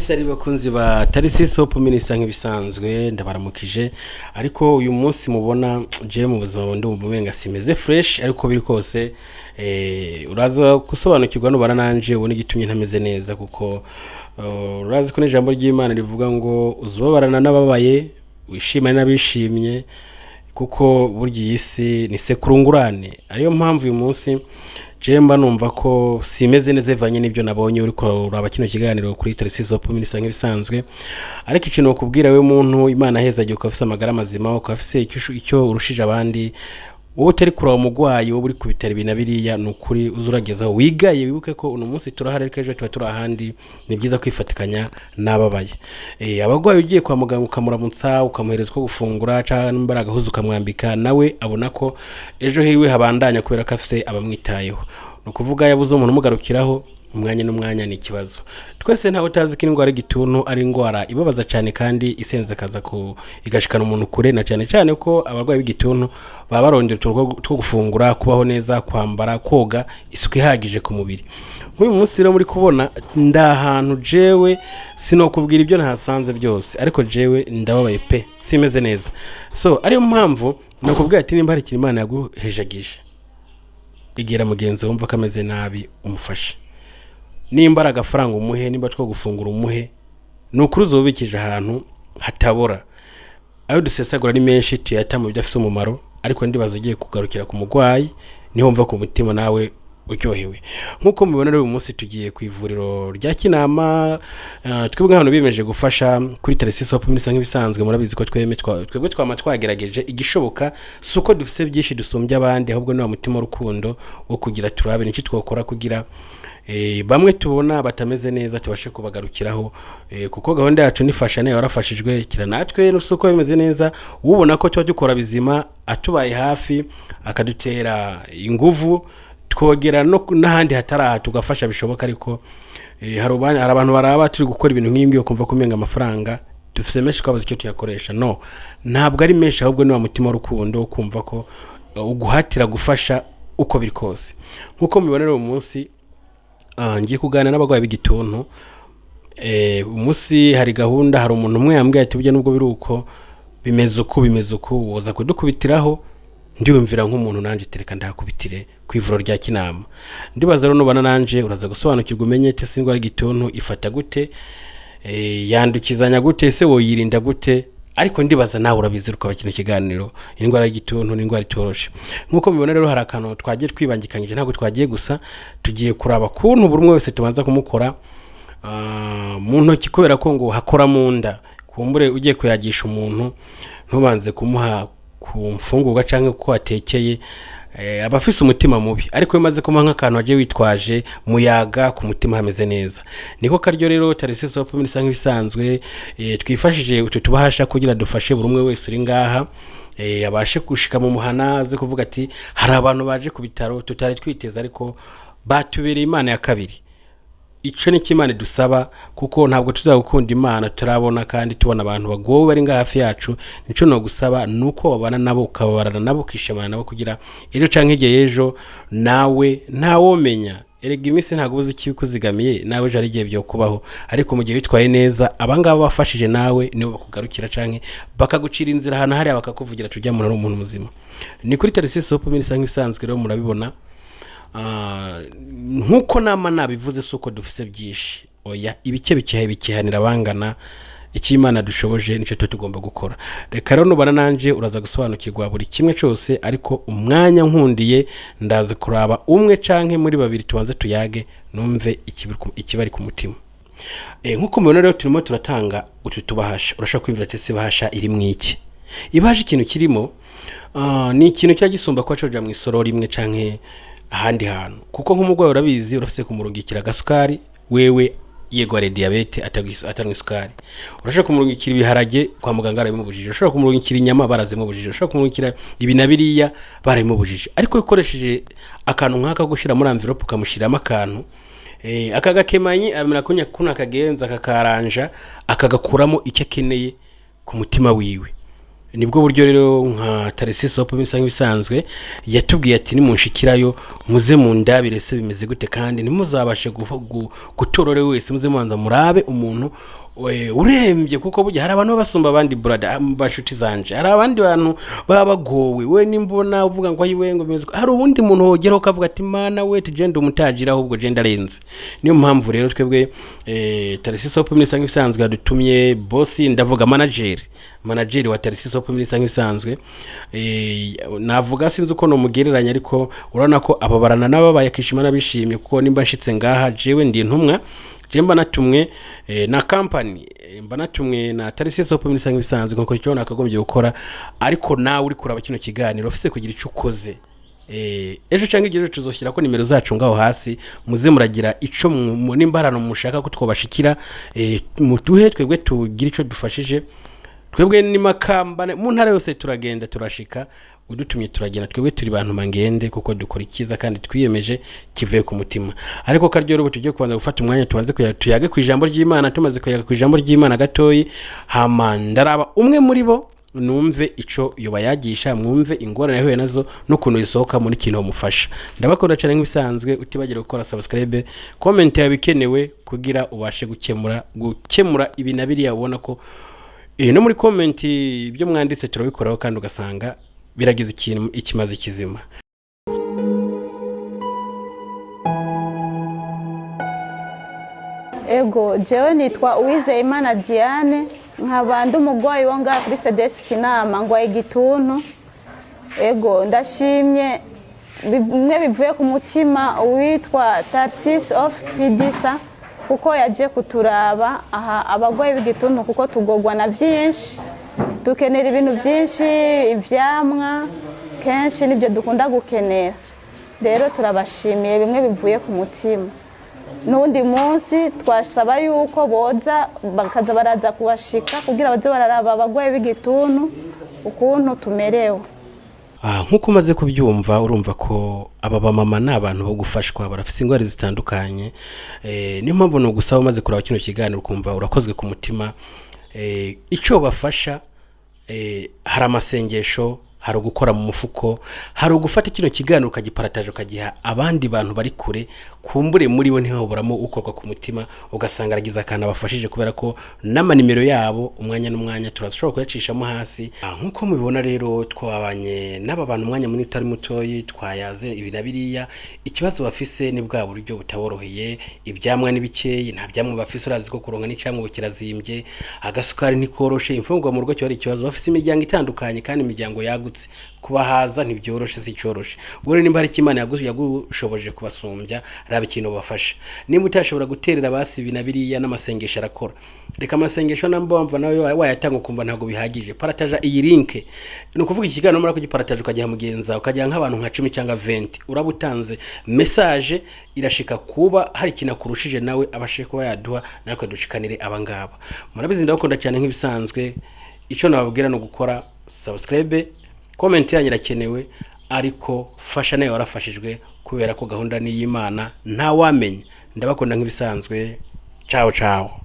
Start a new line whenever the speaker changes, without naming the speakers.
Sari bakunzi ba tarisi sopu minisa nk'ibisanzwe ndabaramukije ariko uyu munsi mubona je mu buzima bundi umumenga simeze fresh ariko biri kose uraza gusobanukirwa no barananje ubone gitumye ntameze neza kuko urazi ko n'ijambo ry'Imana rivuga ngo uzubabarana n'ababaye wishimane n'abishimye kuko burya isi ni sekurungurane ariyo mpamvu uyu munsi Jemba numva ko simeze neza evanye nibyo nabonye uri ko uraba kino kiganiro kuri tarisi sopu minisa nk'ibisanzwe ariko ikintu kubwira we muntu Imana heza giye ukafise amagara mazima ukafise icyo urushije abandi wowe utari kuraba umugwayi wo buri kubitera ibinabiriya nukuri uzurageza wigaye wibuke ko uno munsi turahari ariko ejo tuba turi ahandi ni byiza kwifatikanya n'ababaye abagwayi ugiye kwa muganga ukamuramutsa ukamuhereza ko gufungura cyangwa imbaraga huzu ukamwambika nawe abona ko ejo hiwe habandanya kubera ko afise abamwitayeho no kuvuga yabuze umuntu umugarukiraho umwanya n'umwanya ni ikibazo twese ntawe utazi ko indwara y'igituntu ari indwara ibabaza cyane kandi isenze kaza ko igashikana umuntu kure na cyane cyane ko abarwayi b'igituntu baba barondera utuntu two gufungura kubaho neza kwambara koga isuku ihagije ku mubiri nk'uyu munsi rero muri kubona ndahantu jewe sinokubwira ibyo ntasanze byose ariko jewe ndababaye pe simeze neza so ariyo mpamvu nakubwira ati nimba hari ikintu Imana yaguhejagije igira mugenzi wumva kameze nabi umufashe nimba agafaranga umuhe nimba two gufungura umuhe nukuri uzobikije ahantu hatabora ayo dusesagura ni menshi tuyata mu byafise umumaro ariko ndibaza ugiye kugarukira ku mugwayi niho mva ku mutima nawe uryohewe nkuko mubibona rero uyu munsi tugiye ku ivuriro rya Kinama twebwe hano bimeje gufasha kuri tarisi sopu minisa nk'ibisanzwe murabizi ko twebwe twagerageje igishoboka suko dufise byinshi dusumbye abandi ahubwo ni wa mutima rukundo wo kugira turabe n'iki twokora kugira bamwe tubona batameze neza tubashe kubagarukiraho kuko gahunda yacu nifasha nayo warafashijwe kira natwe nusuko bimeze neza ubona ko tuba dukora bizima atubaye hafi akadutera inguvu twogera no n'ahandi hataraha tugafasha bishoboka ariko hari abantu baraba turi gukora ibintu nk'imbi ukumva kumenga amafaranga dufise menshi kwabaza icyo tuyakoresha no ntabwo ari menshi ahubwo ni wa mutima rukundo ukumva ko uguhatira gufasha uko biri kose nkuko mubibonera uyu munsi ngiye kuganira n'abagwayi b'igituntu umunsi hari gahunda hari umuntu umwe yambwiye ati burya nubwo biri uko bimeze uko woza kudukubitiraho ndiyumvira nk'umuntu nanje tereka ndakubitire ku ivuriro rya Kinama ndibaza rero nubana nanje uraza gusobanukirwa umenye ite singwara y'igituntu ifata gute yandukizanya gute se woyirinda gute ariko ndibaza nawe urabizi uko bakina kiganiro indwara y'gituntu n'indwara itoroshe nkuko mubibona rero hari akantu twagiye twibangikanyije ntabwo twagiye gusa tugiye kuraba kuntu buri umwe wese tubanza kumukora mu ntoki kubera ko ngo hakora mu nda kumbure ugiye kuyagisha umuntu ntubanze kumuha ku mfungurwa cyangwa ko atekeye abafise umutima mubi ariko bimaze kuma nk'akantu agiye witwaje muyaga ku mutima hameze neza niko karyo rero tarisi sopu minisa nk'ibisanzwe twifashije utu tubahasha kugira dufashe buri umwe wese uri ngaha abashe gushika mu muhana aze kuvuga ati hari abantu baje ku bitaro tutari twiteza ariko batubereye Imana ya kabiri ico ni kimana dusaba kuko ntabwo tuzagukunda Imana turabona kandi tubona abantu bagowe bari nga hafi yacu nico no gusaba nuko babana nabo ukababarana nabo kishimana nabo kugira ejo canke igihe ejo nawe ntawomenya erega imisi ntago uzi iki kuzigamiye nawe je ari gihe byo kubaho ariko mu gihe bitwaye neza abangaba bafashije nawe nibo bakugarukira canke bakagucira inzira hana hari bakakuvugira tujya mu umuntu muzima ni kuri tarisi sopu minisa nk'ibisanzwe rero murabibona nkuko nama nabivuze suko dufise byinshi oya ibice bikihanira bangana Imana dushoboje nico tugomba gukora reka rero nubana nanje uraza gusobanukirwa buri kimwe cyose ariko umwanya nkundiye ndaza kuraba umwe canke muri babiri tubanze tuyage numve ikibari ku mutima nkuko mubona rero turimo turatanga utu tubahasha urashaka kwimvira ati se bahasha iri mwiki ibaje ikintu kirimo ni ikintu cyagisumba kwa coja mu isoro rimwe canke ahandi hantu kuko nk'umugwayi urabizi urafise kumurungikira gasukari wewe yegware diabete atangwa isukari urashaka kumurungikira ibiharage kwa muganga arabimubujije urashaka kumurungikira inyama barazimubujije urashaka kumurungikira ibinabiriya barabimubujije ariko ikoresheje akantu nk'aka gushira muri envelope ukamushiramo akantu akagakemanyi amira kunya kuna kagenza kakaranja akagakuramo icyo akeneye ku mutima wiwe nibwo buryo rero nka Tarisisi Hope bisa nk'ibisanzwe yatubwiye ati nimunshikirayo muze mundabire se bimeze gute kandi nimuzabashe gutorore wese muze mubanza murabe umuntu urembye kuko burya hari abantu basumba abandi brother bashuti zanje hari abandi bantu babagowe we nimbona uvuga ngo ayiwe ngo hari ubundi muntu wogeraho kavuga ati mana we tugende umutajira ahubwo genda arenze niyo mpamvu rero twebwe Tarisisi Hope bisa nk'ibisanzwe yadutumye boss ndavuga manager wa Tarisisi Hope bisa nk'ibisanzwe navuga sinzi uko no mugereranya ariko urabona ko ababarana n'ababaye akishimana bishimye kuko nimba nshitse ngaha jewe ndi intumwa jemba natumwe na company mba natumwe na Tarisisi Hope bisa nk'ibisanzwe nko cyo nakagombye gukora ariko nawe uri kuraba kino kiganiro ufise kugira icyo ukoze ejo cyangwa igihe tuzoshyira ko nimero zacu ngaho hasi muze muragira ico nimbarano mushaka ko twobashikira muduhe twebwe tugira ico dufashije twebwe ni makamba mu ntara yose turagenda turashika udutumye turagenda twebwe turi bantu mangende kuko dukora ikiza kandi twiyemeje kivuye ku mutima ariko karyo rubo tujye kubanza gufata umwanya tubanze tuyage ku ijambo ry'Imana tumaze kuyaga ku ijambo ry'Imana gatoyi hama ndaraba umwe muri bo numve ico yobayagisha mwumve ingorane yahuye nazo no kuno isohoka muri kintu mufasha ndabakora cyane nk'ibisanzwe utibagira gukora subscribe comment yabikenewe kugira ubashe gukemura ibinabiri yabona ko no muri comment ibyo mwanditse turabikoraho kandi ugasanga biragize ikintu ikimaze kizima.
Ego jewe nitwa Uwizeyimana Diane nkabandi umugwayi wo ngaha kuri CDS KINAMA ngwaye igituntu. Ego ndashimye bimwe bivuye ku mutima witwa Tarisisi Hope Pidisa kuko yaje kuturaba aha abagwayi b'igituntu kuko tugogwa na byinshi dukenera ibintu byinshi ivyamwa kenshi nibyo dukunda gukenera rero turabashimiye bimwe bivuye ku mutima nundi munsi twasaba yuko boza bakaza baraza kubashika kugira baze bararaba abagwayi b'igituntu ukuntu tumerewe
nkuko umaze kubyumva urumva ko aba bamama n'abantu bo gufashwa barafise ingwara zitandukanye niyo mpamvu no gusaba umaze kuraba kino kiganiro ukumva urakozwe ku mutima ico bafasha hari amasengesho hari gukora mu mufuko hari gufata kino kiganiro ukagiparataje ukagiha abandi bantu bari kure kumbure muri bo ntihoboramo ukorwa ku mutima ugasanga aragiza akana bafashije kubera ko nama nimero yabo umwanya n'umwanya turashobora kuyacishamo hasi nkuko mubibona rero twabanye n'aba bantu umwanya muri utari mutoyi twayaze ibinabiriya ikibazo bafise ni bwa buryo butaboroheye ibyamwa n'ibikeye nta byamwa bafise urazi ko kuronka n'icamwe kirazimbye agasukari ntikoroshe imfungwa mu rugo cyo ari ikibazo bafise imiryango itandukanye kandi imiryango yagutse kubahaza ntibyoroshe si cyoroshe ubwo nimba hari kimana yagushoboje kubasumbya rabe ikintu bafasha nimba utashobora guterera basi binabiriya n'amasengesho arakora reka amasengesho nambomva nawe wayatanga ukumva ntago bihagije parataja iyi link no kuvuga ikiganiro muri kugiparataje ukagiha mugenza ukagiha nk'abantu nka 10 cyangwa 20 urabutanze message irashika kuba hari kina kurushije nawe abashe kuba yaduha natwe dushikanire abangaba murabizi ndakunda cyane nk'ibisanzwe ico nababwira no gukora subscribe comment yanyu irakenewe ariko fasha nayo warafashijwe kubera ko gahunda ni y'Imana nta wamenye ndabakunda nk'ibisanzwe ciao ciao.